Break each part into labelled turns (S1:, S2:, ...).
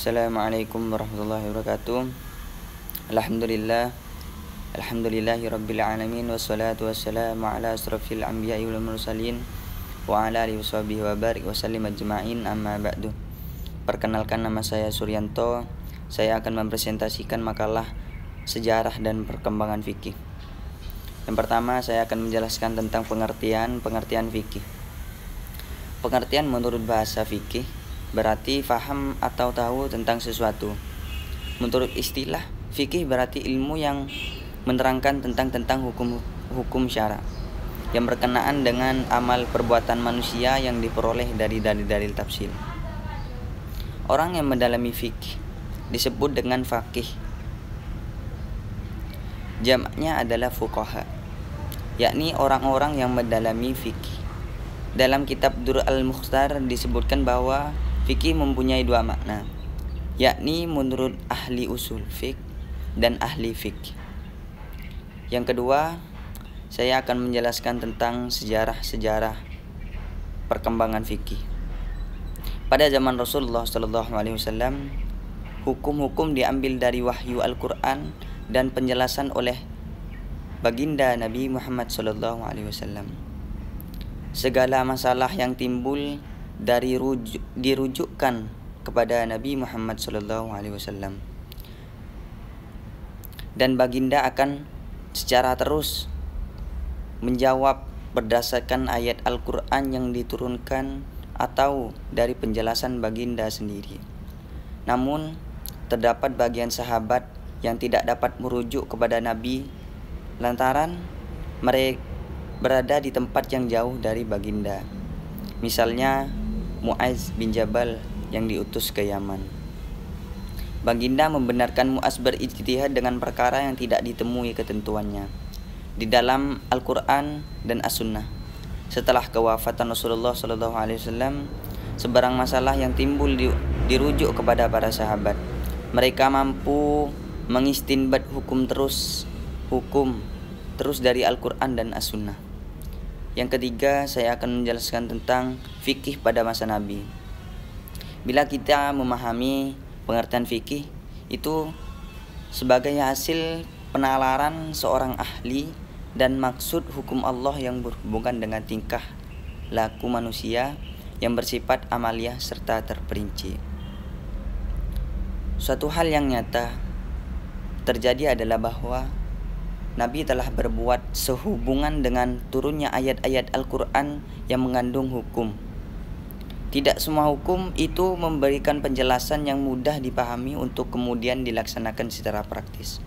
S1: Assalamualaikum warahmatullahi wabarakatuh. Alhamdulillah. Alhamdulillahi rabbil alamin. Wassalatu wassalamu ala asrafil anbiya'i wal mursalin wa ala alihi washabihi wa barik wa sallim ajma'in, amma ba'du. Perkenalkan, nama saya Suryanto. Saya akan mempresentasikan makalah sejarah dan perkembangan fikih. Yang pertama, saya akan menjelaskan tentang pengertian fikih. Pengertian menurut bahasa fikih berarti faham atau tahu tentang sesuatu. Menurut istilah, fikih berarti ilmu yang menerangkan tentang hukum syara yang berkenaan dengan amal perbuatan manusia yang diperoleh dari dalil-dalil tafsir. Orang yang mendalami fikih disebut dengan faqih. Jamaknya adalah fuqaha, yakni orang-orang yang mendalami fikih. Dalam kitab Durr al-Mukhtar disebutkan bahwa fikih mempunyai dua makna, yakni menurut ahli usul fiqh dan ahli fikih. Yang kedua, saya akan menjelaskan tentang sejarah perkembangan fikih. Pada zaman Rasulullah SAW, hukum-hukum diambil dari wahyu Al-Quran dan penjelasan oleh baginda Nabi Muhammad SAW. Segala masalah yang timbul dirujukkan kepada Nabi Muhammad SAW, dan baginda akan secara terus menjawab berdasarkan ayat Al-Quran yang diturunkan atau dari penjelasan baginda sendiri. Namun terdapat bagian sahabat yang tidak dapat merujuk kepada Nabi lantaran mereka berada di tempat yang jauh dari baginda. Misalnya Mu'adz bin Jabal yang diutus ke Yaman. Baginda membenarkan Mu'adz berijtihad dengan perkara yang tidak ditemui ketentuannya di dalam Al-Quran dan As-Sunnah. Setelah kewafatan Rasulullah SAW, sebarang masalah yang timbul dirujuk kepada para sahabat. Mereka mampu mengistinbat hukum terus dari Al-Quran dan As-Sunnah. Yang ketiga, saya akan menjelaskan tentang fikih pada masa Nabi. Bila kita memahami pengertian fikih itu sebagai hasil penalaran seorang ahli dan maksud hukum Allah yang berhubungan dengan tingkah laku manusia yang bersifat amaliyah serta terperinci. Suatu hal yang nyata terjadi adalah bahwa Nabi telah berbuat sehubungan dengan turunnya ayat-ayat Al-Quran yang mengandung hukum. Tidak semua hukum itu memberikan penjelasan yang mudah dipahami untuk kemudian dilaksanakan secara praktis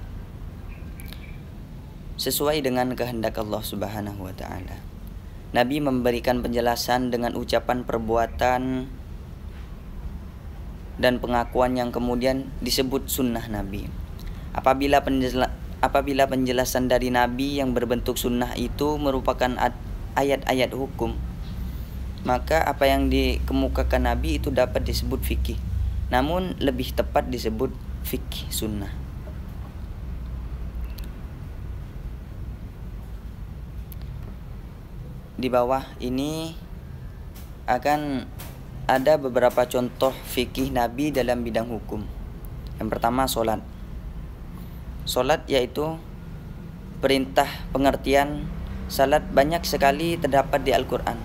S1: sesuai dengan kehendak Allah Subhanahu wa Ta'ala. Nabi memberikan penjelasan dengan ucapan, perbuatan, dan pengakuan yang kemudian disebut sunnah Nabi. Apabila penjelasan dari Nabi yang berbentuk sunnah itu merupakan ayat-ayat hukum, maka apa yang dikemukakan Nabi itu dapat disebut fikih, namun lebih tepat disebut fikih sunnah. Di bawah ini akan ada beberapa contoh fikih Nabi dalam bidang hukum. Yang pertama, sholat. Salat yaitu perintah. Pengertian salat banyak sekali terdapat di Al-Quran,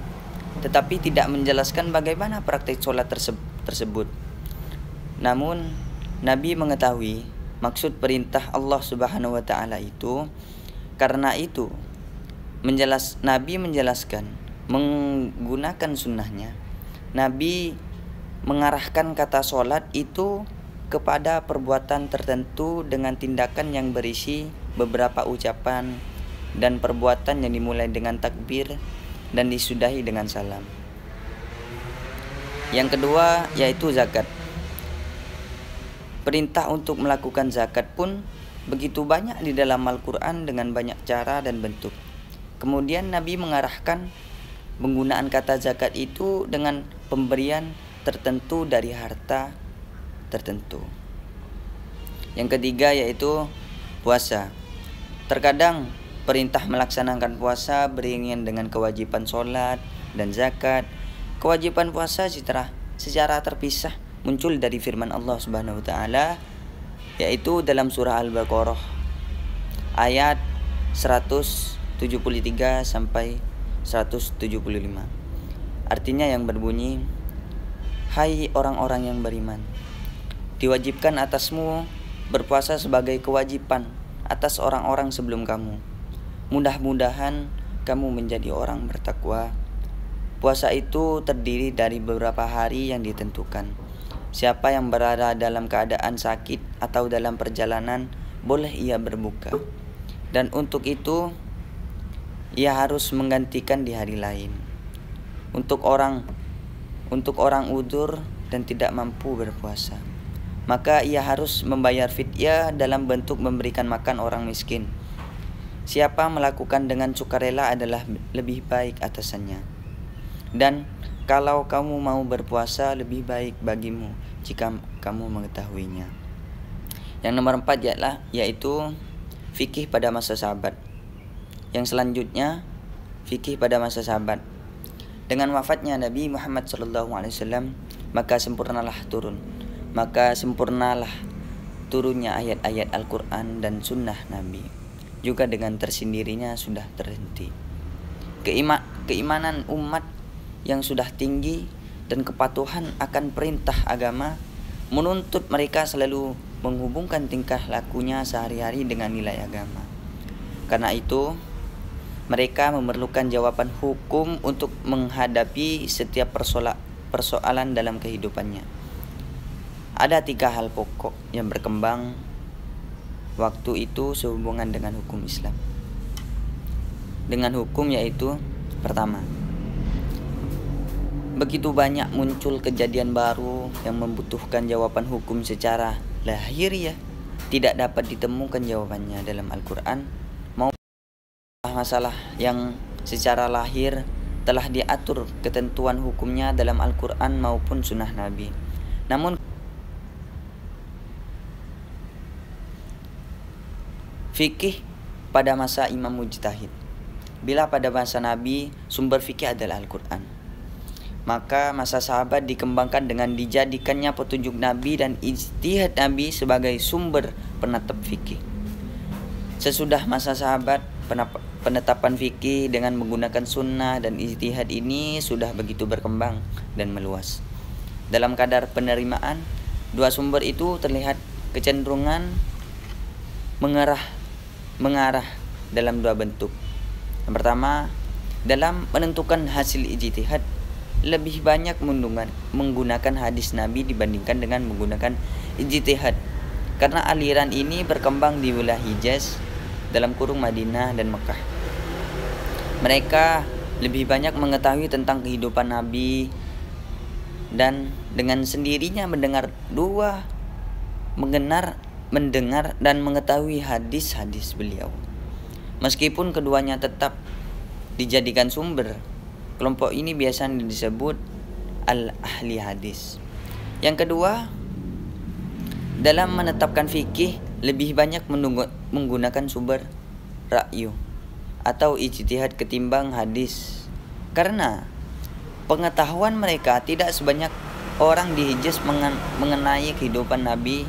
S1: tetapi tidak menjelaskan bagaimana praktik salat tersebut. Namun Nabi mengetahui maksud perintah Allah Subhanahu wa Ta'ala itu. Karena itu Nabi menjelaskan menggunakan sunnahnya. Nabi mengarahkan kata salat itu kepada perbuatan tertentu dengan tindakan yang berisi beberapa ucapan dan perbuatan yang dimulai dengan takbir dan disudahi dengan salam. Yang kedua yaitu zakat. Perintah untuk melakukan zakat pun begitu banyak di dalam Al-Quran dengan banyak cara dan bentuk. Kemudian Nabi mengarahkan penggunaan kata zakat itu dengan pemberian tertentu dari harta tertentu. Yang ketiga yaitu puasa. Terkadang perintah melaksanakan puasa beriringan dengan kewajiban sholat dan zakat. Kewajiban puasa secara terpisah muncul dari firman Allah Subhanahu wa taala, yaitu dalam surah Al-Baqarah ayat 173 sampai 175. Artinya yang berbunyi, "Hai orang-orang yang beriman, diwajibkan atasmu berpuasa sebagai kewajiban atas orang-orang sebelum kamu. Mudah-mudahan kamu menjadi orang bertakwa. Puasa itu terdiri dari beberapa hari yang ditentukan. Siapa yang berada dalam keadaan sakit atau dalam perjalanan, boleh ia berbuka. Dan untuk itu, ia harus menggantikan di hari lain. Untuk orang udzur dan tidak mampu berpuasa, maka ia harus membayar fidyah dalam bentuk memberikan makan orang miskin. Siapa melakukan dengan sukarela adalah lebih baik atasannya. Dan kalau kamu mau berpuasa, lebih baik bagimu jika kamu mengetahuinya." Yang nomor 4 yaitu fikih pada masa sahabat. Yang selanjutnya, fikih pada masa sahabat. Dengan wafatnya Nabi Muhammad SAW, maka sempurnalah turunnya ayat-ayat Al-Quran dan sunnah Nabi. Juga dengan tersendirinya sudah terhenti. Keimanan umat yang sudah tinggi dan kepatuhan akan perintah agama menuntut mereka selalu menghubungkan tingkah lakunya sehari-hari dengan nilai agama. Karena itu, mereka memerlukan jawaban hukum untuk menghadapi setiap persoalan dalam kehidupannya. Ada 3 hal pokok yang berkembang waktu itu sehubungan dengan hukum Islam. Dengan hukum yaitu, pertama, begitu banyak muncul kejadian baru yang membutuhkan jawaban hukum secara lahiriah, tidak dapat ditemukan jawabannya dalam Al-Quran maupun masalah yang secara lahir telah diatur ketentuan hukumnya dalam Al-Quran maupun sunnah Nabi. Namun fikih pada masa Imam Mujtahid. Bila pada masa Nabi sumber fikih adalah Al-Quran, maka masa sahabat dikembangkan dengan dijadikannya petunjuk Nabi dan ijtihad Nabi sebagai sumber penetap fikih. Sesudah masa sahabat, penetapan fikih dengan menggunakan sunnah dan ijtihad ini sudah begitu berkembang dan meluas. Dalam kadar penerimaan, dua sumber itu terlihat kecenderungan mengarah dalam dua bentuk. Yang pertama, dalam menentukan hasil ijtihad, lebih banyak menggunakan hadis Nabi dibandingkan dengan menggunakan ijtihad. Karena aliran ini berkembang di wilayah Hijaz, dalam kurung Madinah dan Mekah. Mereka lebih banyak mengetahui tentang kehidupan Nabi dan dengan sendirinya mendengar dan mengetahui hadis-hadis beliau. Meskipun keduanya tetap dijadikan sumber, kelompok ini biasanya disebut al-ahli hadis. Yang kedua, dalam menetapkan fikih lebih banyak menggunakan sumber ra'yu atau ijtihad ketimbang hadis. Karena pengetahuan mereka tidak sebanyak orang di Hijaz mengenai kehidupan Nabi,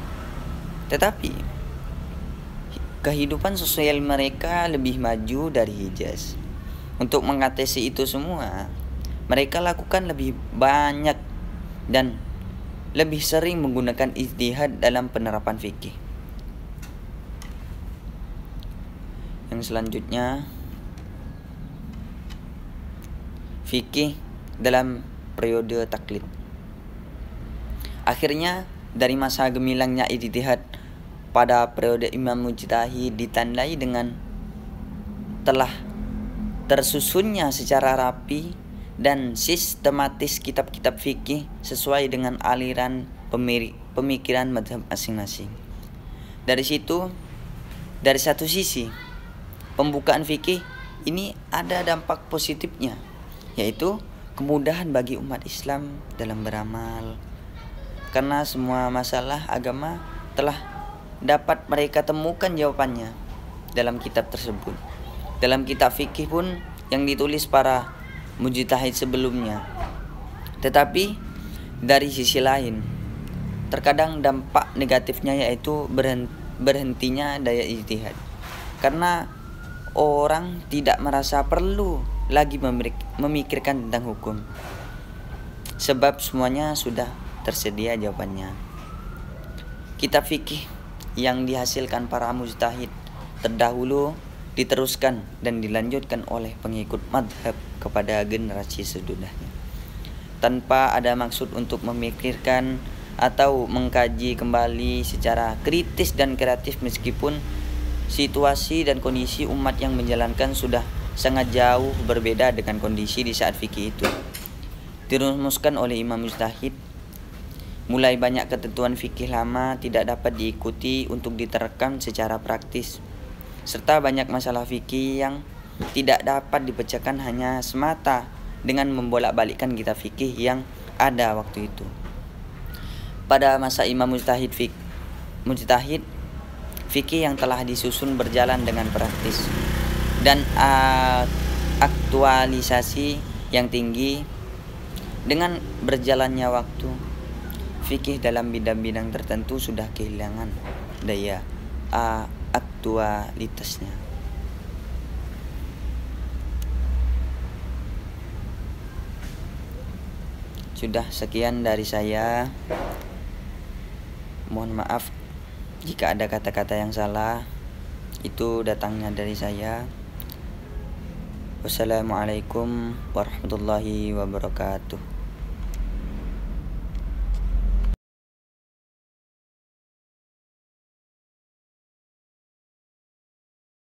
S1: tetapi kehidupan sosial mereka lebih maju dari Hijaz. Untuk mengatasi itu semua, mereka lakukan lebih banyak dan lebih sering menggunakan ijtihad dalam penerapan fikih. Yang selanjutnya, fikih dalam periode taklid. Akhirnya, dari masa gemilangnya ijtihad pada periode Imam Mujtahid ditandai dengan telah tersusunnya secara rapi dan sistematis kitab-kitab fikih sesuai dengan aliran pemikiran mazhab masing-masing. Dari satu sisi, pembukaan fikih ini ada dampak positifnya, yaitu kemudahan bagi umat Islam dalam beramal. Karena semua masalah agama telah dapat mereka temukan jawabannya dalam kitab tersebut. Dalam kitab fikih pun yang ditulis para mujtahid sebelumnya. Tetapi dari sisi lain, Terkadang dampak negatifnya yaitu berhentinya daya ijtihad, karena orang tidak merasa perlu lagi memikirkan tentang hukum, sebab semuanya sudah tersedia jawabannya. Kitab fikih yang dihasilkan para mujtahid terdahulu diteruskan dan dilanjutkan oleh pengikut madhab kepada generasi sesudahnya, tanpa ada maksud untuk memikirkan atau mengkaji kembali secara kritis dan kreatif, meskipun situasi dan kondisi umat yang menjalankan sudah sangat jauh berbeda dengan kondisi di saat fikih itu dirumuskan oleh imam mujtahid. Mulai banyak ketentuan fikih lama tidak dapat diikuti untuk diterapkan secara praktis, serta banyak masalah fikih yang tidak dapat dipecahkan hanya semata dengan membolak-balikkan kitab fikih yang ada waktu itu. Pada masa imam mujtahid, fikih yang telah disusun berjalan dengan praktis dan aktualisasi yang tinggi. Dengan berjalannya waktu, fikih dalam bidang-bidang tertentu sudah kehilangan daya aktualitasnya. Sudah sekian dari saya. Mohon maaf jika ada kata-kata yang salah, itu datangnya dari saya. Wassalamualaikum warahmatullahi wabarakatuh.